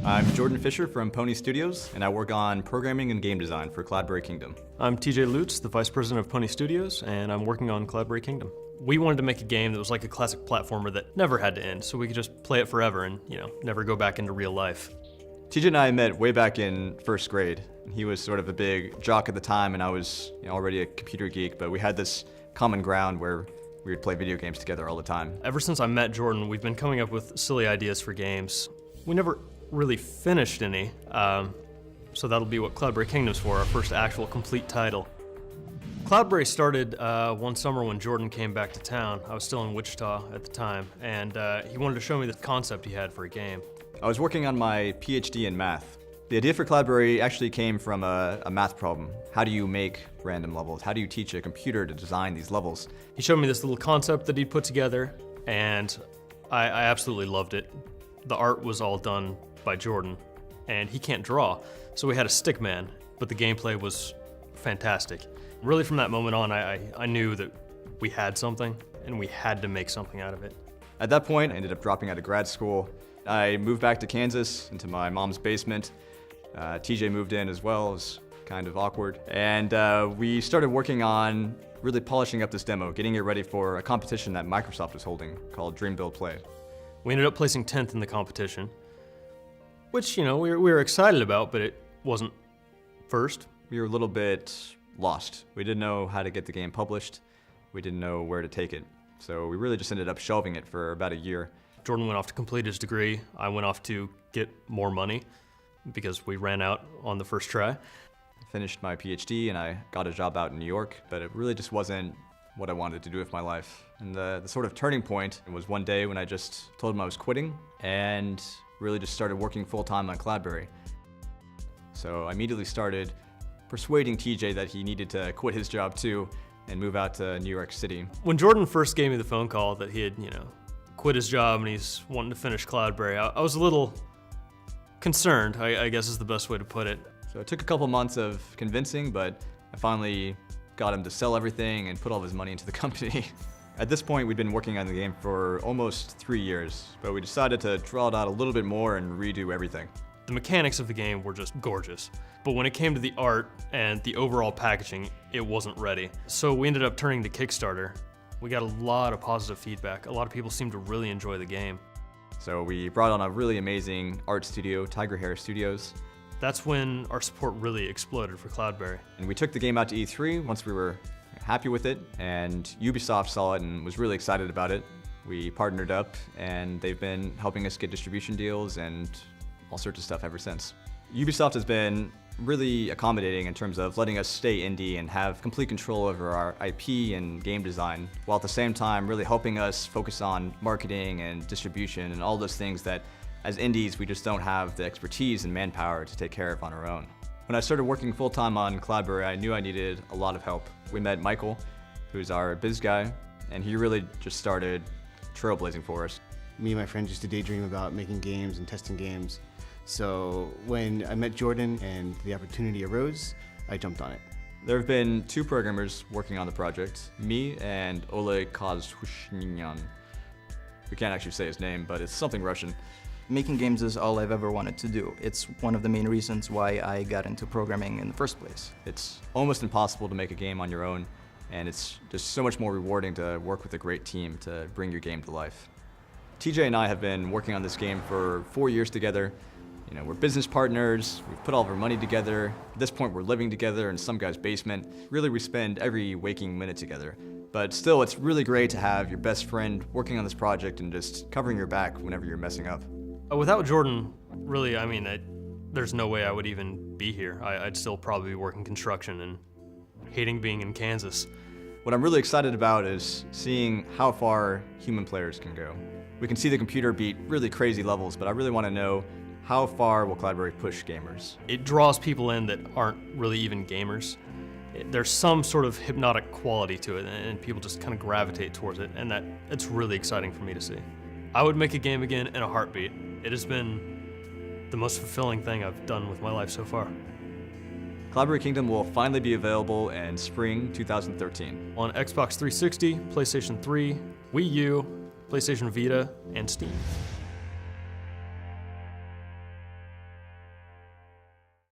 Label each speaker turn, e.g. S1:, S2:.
S1: I'm Jordan Fisher from Pony Studios, and I work on programming and game design for Cloudberry Kingdom.
S2: I'm TJ Lutz, the Vice President of Pony Studios, and I'm working on Cloudberry Kingdom. We wanted to make a game that was like a classic platformer that never had to end, so we could just play it forever and, never go back into real life.
S1: TJ and I met way back in first grade. He was sort of a big jock at the time, and I was already a computer geek, but we had this common ground where we would play video games together all the time.
S2: Ever since I met Jordan, we've been coming up with silly ideas for games. We never really finished any, so that'll be what Cloudberry Kingdom's for, our first actual complete title. Cloudberry started one summer when Jordan came back to town. I was still in Wichita at the time, and he wanted to show me the concept he had for a game.
S1: I was working on my PhD in math. The idea for Cloudberry actually came from a math problem. How do you make random levels? How do you teach a computer to design these levels?
S2: He showed me this little concept that he'd put together, and I absolutely loved it. The art was all done by Jordan, and he can't draw, so we had a stick man, but the gameplay was fantastic. Really from that moment on, I knew that we had something, and we had to make something out of it.
S1: At that point, I ended up dropping out of grad school. I moved back to Kansas, into my mom's basement. TJ moved in as well. It was kind of awkward. And we started working on really polishing up this demo, getting it ready for a competition that Microsoft was holding called Dream Build Play.
S2: We ended up placing 10th in the competition, which, we were excited about, but it wasn't first.
S1: We were a little bit lost. We didn't know how to get the game published. We didn't know where to take it. So we really just ended up shelving it for about a year.
S2: Jordan went off to complete his degree. I went off to get more money because we ran out on the first try.
S1: I finished my PhD and I got a job out in New York, but it really just wasn't what I wanted to do with my life. And the sort of turning point was one day when I just told him I was quitting and really just started working full-time on Cloudberry. So I immediately started persuading TJ that he needed to quit his job too and move out to New York City.
S2: When Jordan first gave me the phone call that he had, quit his job and he's wanting to finish Cloudberry, I was a little concerned, I guess is the best way to put it.
S1: So it took a couple months of convincing, but I finally got him to sell everything and put all of his money into the company. At this point, we'd been working on the game for almost 3 years, but we decided to draw it out a little bit more and redo everything.
S2: The mechanics of the game were just gorgeous, but when it came to the art and the overall packaging, it wasn't ready. So we ended up turning to Kickstarter. We got a lot of positive feedback. A lot of people seemed to really enjoy the game.
S1: So we brought on a really amazing art studio, Tiger Hair Studios.
S2: That's when our support really exploded for Cloudberry.
S1: And we took the game out to E3 once we were happy with it, and Ubisoft saw it and was really excited about it. We partnered up, and they've been helping us get distribution deals and all sorts of stuff ever since. Ubisoft has been really accommodating in terms of letting us stay indie and have complete control over our IP and game design, while at the same time really helping us focus on marketing and distribution and all those things that as indies we just don't have the expertise and manpower to take care of on our own. When I started working full-time on Cloudberry, I knew I needed a lot of help. We met Michael, who's our biz guy, and he really just started trailblazing for us.
S3: Me and my friends used to daydream about making games and testing games. So when I met Jordan and the opportunity arose, I jumped on it.
S1: There have been 2 programmers working on the project, me and Oleg Kozhushnyan. We can't actually say his name, but it's something Russian.
S4: Making games is all I've ever wanted to do. It's one of the main reasons why I got into programming in the first place.
S1: It's almost impossible to make a game on your own, and it's just so much more rewarding to work with a great team to bring your game to life. TJ and I have been working on this game for 4 years together. We're business partners, we've put all of our money together. At this point, we're living together in some guy's basement. Really, we spend every waking minute together. But still, it's really great to have your best friend working on this project and just covering your back whenever you're messing up.
S2: Without Jordan, really, there's no way I would even be here. I'd still probably be working construction and hating being in Kansas.
S1: What I'm really excited about is seeing how far human players can go. We can see the computer beat really crazy levels, but I really want to know how far will Cloudberry push gamers?
S2: It draws people in that aren't really even gamers. There's some sort of hypnotic quality to it, and people just kind of gravitate towards it, and it's really exciting for me to see. I would make a game again in a heartbeat. It has been the most fulfilling thing I've done with my life so far.
S1: Cloudberry Kingdom will finally be available in spring 2013.
S2: On Xbox 360, PlayStation 3, Wii U, PlayStation Vita, and Steam.